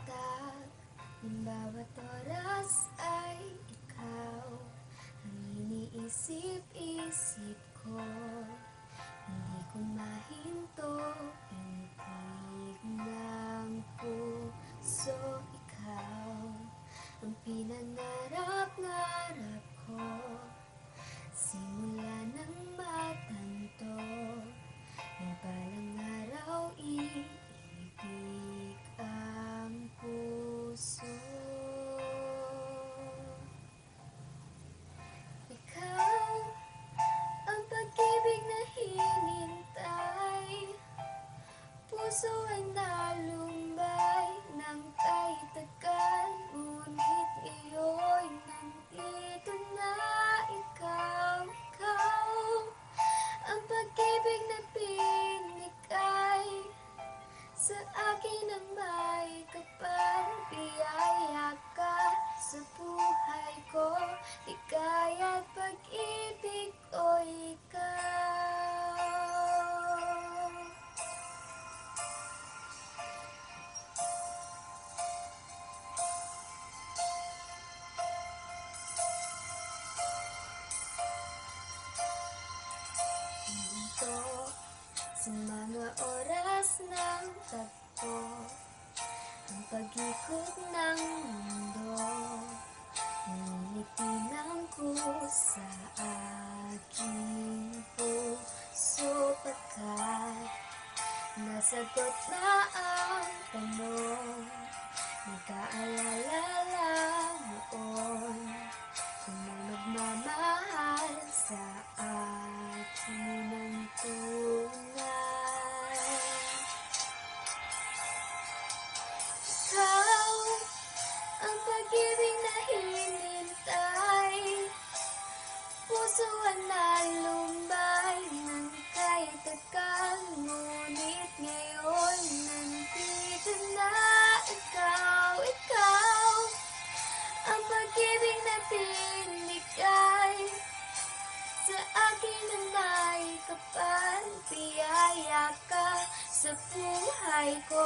tatak ng bawat oras ay ikaw ang iniisip-isip ko. Hindi ko mahinto ang tiig ng puso. Ikaw ang pinangarap-ngarap ko, simula ng matanto ng balang araw, iibig ang puso. Ikaw ang pag-ibig na hinintay, puso ay nalumbay ng kahit tagal, ngunit ngayon nandito na ikaw. Ikaw ang pag-ibig na binigay sa akin ng may kapal. Biyaya ka sa buhay ko, ligaya at pag-ibig ko ikaw. Ito sa mga oras ng tagpo, ang pag-ikot ng mundo, ninitinang ko sa aking puso, pagkat nasagot na ang tanong, nagkaalala noon kung may magmamahal sa akin ng tunay. Ikaw ang pag-ibig na hinintay, puso ang nalumbay ng kahit tagal, ngunit ngayon nandito na ikaw. Ikaw ang pag-ibig na binigay sa akin ng may kapal. Biyaya ka sa buhay ko,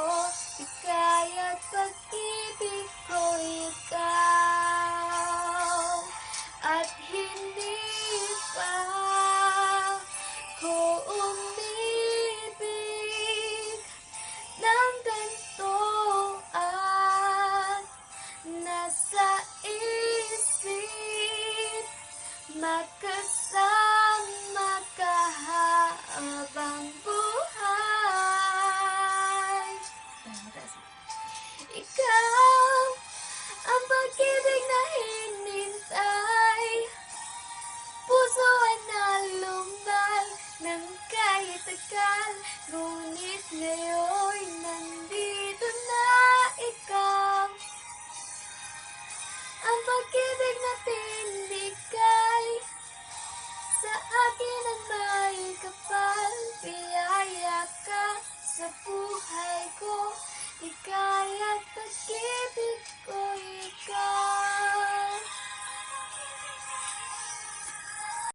ligaya at pag-ibig ko ikaw. At hindi pa ko umibig ng ganito, at nasa isip magkasama ka habang buhay. Ikaw ang pag-ibig na hinintay, puso ay nalumbay ng kahit tagal, ngunit